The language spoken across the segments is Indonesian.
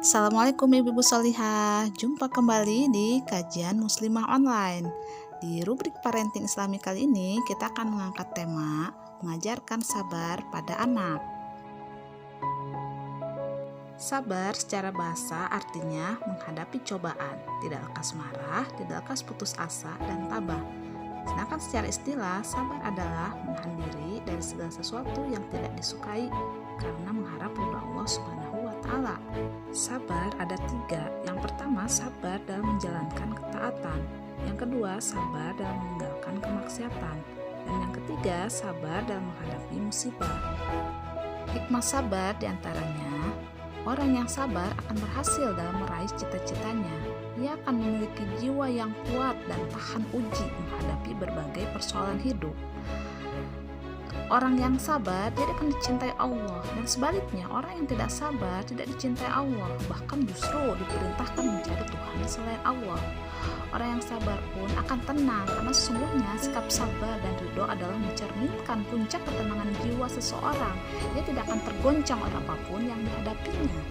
Assalamualaikum Ibu-Ibu Solihah. Jumpa kembali di kajian Muslimah Online. Di rubrik Parenting Islami kali ini kita akan mengangkat tema mengajarkan sabar pada anak. Sabar secara bahasa artinya menghadapi cobaan, tidak lekas marah, tidak lekas putus asa dan tabah. Sedangkan secara istilah, sabar adalah menahan diri dari segala sesuatu yang tidak disukai karena mengharap ridho Allah Subhanahu wa Ta'ala. Sabar ada 3. Yang pertama, sabar dalam menjalankan ketaatan. Yang kedua, sabar dalam meninggalkan kemaksiatan. Dan yang ketiga, sabar dalam menghadapi musibah. Hikmah sabar diantaranya, orang yang sabar akan berhasil dalam meraih cita-citanya. Ia akan memiliki jiwa yang kuat dan tahan uji menghadapi berbagai persoalan hidup. Orang yang sabar, dia akan dicintai Allah, dan sebaliknya orang yang tidak sabar tidak dicintai Allah, bahkan justru diperintahkan mencari Tuhan selain Allah. Orang yang sabar pun akan tenang, karena sesungguhnya sikap sabar dan ridho adalah mencerminkan puncak ketenangan jiwa seseorang. Dia tidak akan tergoncang oleh apapun yang dihadapinya.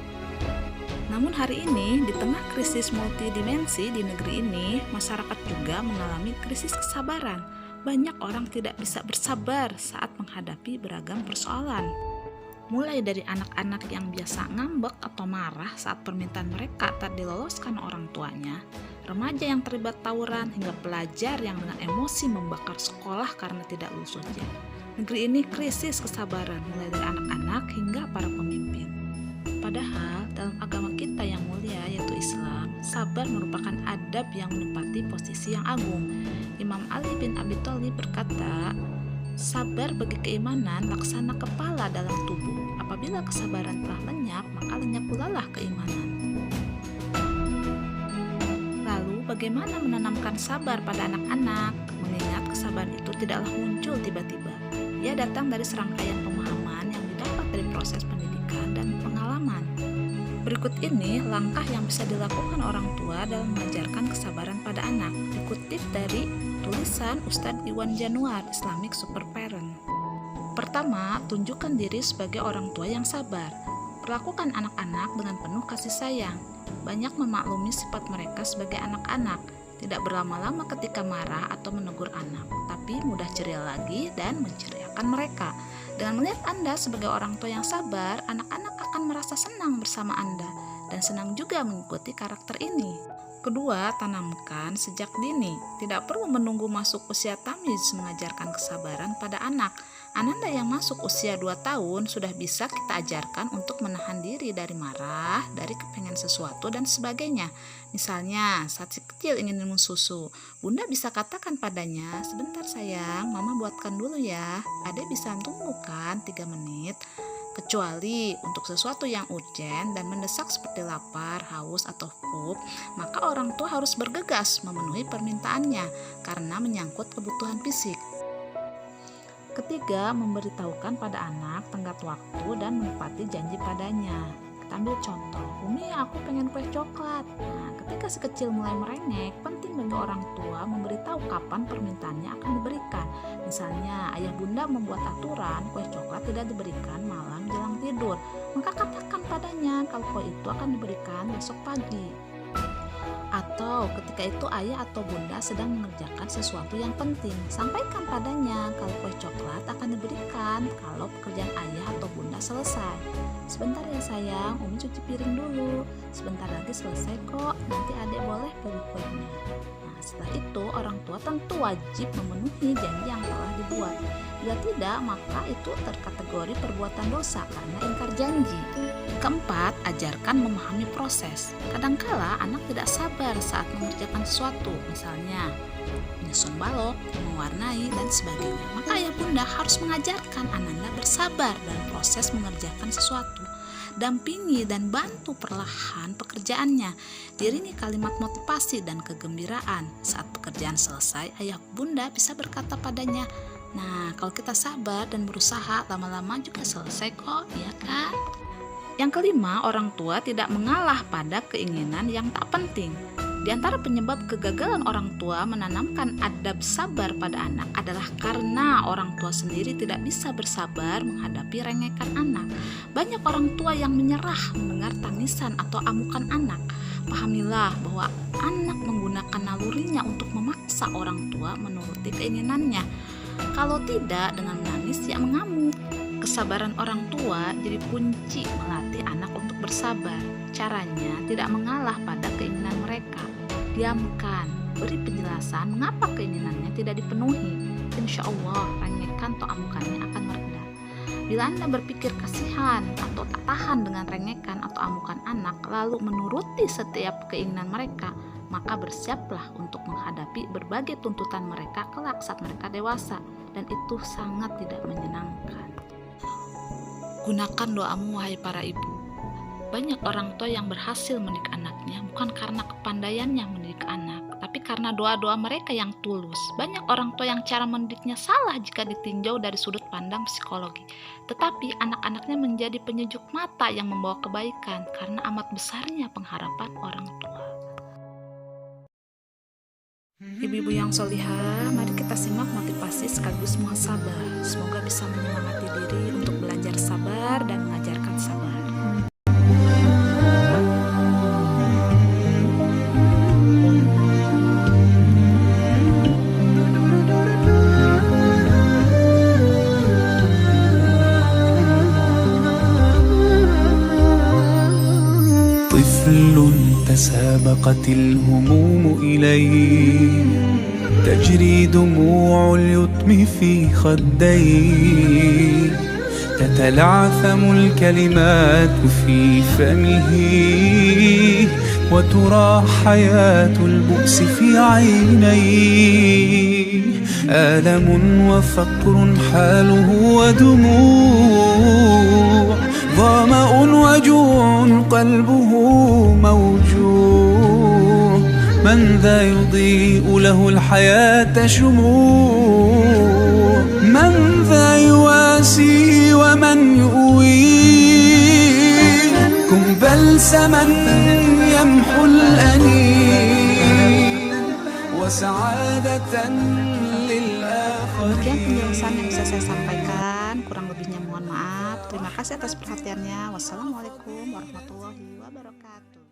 Namun hari ini, di tengah krisis multidimensi di negeri ini, masyarakat juga mengalami krisis kesabaran. Banyak orang tidak bisa bersabar saat menghadapi beragam persoalan. Mulai dari anak-anak yang biasa ngambek atau marah saat permintaan mereka tak diloloskan orang tuanya, remaja yang terlibat tawuran, hingga pelajar yang dengan emosi membakar sekolah karena tidak lulus ujian. Negeri ini krisis kesabaran, mulai dari anak-anak hingga para pemimpin. Padahal dalam agama kita yang mulia yaitu Islam, sabar merupakan adab yang menempati posisi yang agung. Imam Ali bin Abi Thalib berkata, sabar bagi keimanan laksana kepala dalam tubuh. Apabila kesabaran telah lenyap, maka lenyap pula lah keimanan. Lalu bagaimana menanamkan sabar pada anak-anak? Mengingat kesabaran itu tidaklah muncul tiba-tiba. Ia datang dari serangkaian pemahaman yang didapat dari proses pendidikan dan pengalaman. Berikut ini langkah yang bisa dilakukan orang tua dalam mengajarkan kesabaran pada anak. Dikutip dari tulisan Ustadz Iwan Januar, Islamic Super Parent. Pertama, tunjukkan diri sebagai orang tua yang sabar. Perlakukan anak-anak dengan penuh kasih sayang. Banyak memaklumi sifat mereka sebagai anak-anak. Tidak berlama-lama ketika marah atau menegur anak, tapi mudah ceria lagi dan menceriakan mereka. Dengan melihat Anda sebagai orang tua yang sabar, anak-anak akan merasa senang bersama Anda dan senang juga mengikuti karakter ini. Kedua, tanamkan sejak dini. Tidak perlu menunggu masuk usia tamyiz mengajarkan kesabaran pada anak. Ananda yang masuk usia 2 tahun sudah bisa kita ajarkan untuk menahan diri dari marah, dari kepengen sesuatu dan sebagainya. Misalnya, saat si kecil ingin minum susu, Bunda bisa katakan padanya, sebentar sayang, Mama buatkan dulu ya. Adek bisa tunggu kan 3 menit. Kecuali untuk sesuatu yang urgen dan mendesak seperti lapar, haus, atau pup, maka orang tua harus bergegas memenuhi permintaannya karena menyangkut kebutuhan fisik. Ketiga, memberitahukan pada anak tenggat waktu dan menepati janji padanya. Kita ambil contoh, Umi aku pengen kue coklat. Nah, ketika si kecil mulai merengek, penting bagi orang tua memberitahu kapan permintaannya akan diberikan. Misalnya, ayah bunda membuat aturan kue coklat tidak diberikan malam jelang tidur. Maka katakan padanya kalau kue itu akan diberikan besok pagi. Atau ketika itu ayah atau bunda sedang mengerjakan sesuatu yang penting, sampaikan padanya kalau kue coklat akan diberikan kalau pekerjaan ayah atau bunda selesai. Sebentar ya sayang, Umi cuci piring dulu. Sebentar lagi selesai kok, nanti adek boleh beli kuenya. Nah, setelah itu orang tua tentu wajib memenuhi janji yang telah dibuat. Bila tidak, maka itu terkategori perbuatan dosa karena ingkar janji. Keempat, ajarkan memahami proses. Kadangkala anak tidak sabar saat mengerjakan sesuatu, misalnya menyusun balok, mewarnai, dan sebagainya. Maka ayah bunda harus mengajarkan Ananda bersabar dalam proses mengerjakan sesuatu. Dampingi dan bantu perlahan pekerjaannya. Diiringi kalimat motivasi dan kegembiraan. Saat pekerjaan selesai, ayah bunda bisa berkata padanya, nah kalau kita sabar dan berusaha, lama-lama juga selesai kok, ya kan? Yang kelima, orang tua tidak mengalah pada keinginan yang tak penting. Di antara penyebab kegagalan orang tua menanamkan adab sabar pada anak adalah karena orang tua sendiri tidak bisa bersabar menghadapi rengekan anak. Banyak orang tua yang menyerah mendengar tangisan atau amukan anak. Pahamilah bahwa anak menggunakan nalurinya untuk memaksa orang tua menuruti keinginannya. Kalau tidak, dengan menangis ya mengamuk. Kesabaran orang tua jadi kunci melatih anak untuk bersabar. Caranya tidak mengalah pada keinginan mereka. Diamkan, beri penjelasan mengapa keinginannya tidak dipenuhi. Insya Allah, rengekan atau amukannya akan mereda. Bila Anda berpikir kasihan atau tak tahan dengan rengekan atau amukan anak, lalu menuruti setiap keinginan mereka, maka bersiaplah untuk menghadapi berbagai tuntutan mereka kelak saat mereka dewasa, dan itu sangat tidak menyenangkan. Gunakan doamu, wahai para ibu. Banyak orang tua yang berhasil mendidik anaknya bukan karena kepandaiannya mendidik anak, tapi karena doa-doa mereka yang tulus. Banyak orang tua yang cara mendidiknya salah jika ditinjau dari sudut pandang psikologi. Tetapi anak-anaknya menjadi penyejuk mata yang membawa kebaikan karena amat besarnya pengharapan orang tua. Ibu-ibu yang solihah, mari kita simak motivasi sekaligus muhasabah. Semoga bisa menyemangati diri untuk belajar sabar dan mengajarkan sabar. طفل تسابقت الهموم إليه تجري دموع اليتم في خديه تتلعثم الكلمات في فمه وترى حياة البؤس في عينيه آلم وفقر حاله ودموع ظمأ وجوع قلبه موجوع من ذا يضيء له الحياة شموع من ذا يواسي ومن يؤويه كن بلسما يمحو الأنين وسعادة للآخرين. Demikian penjelasan yang bisa saya sampaikan, kurang lebihnya mohon maaf. Terima kasih atas perhatiannya. Wassalamualaikum warahmatullahi wabarakatuh.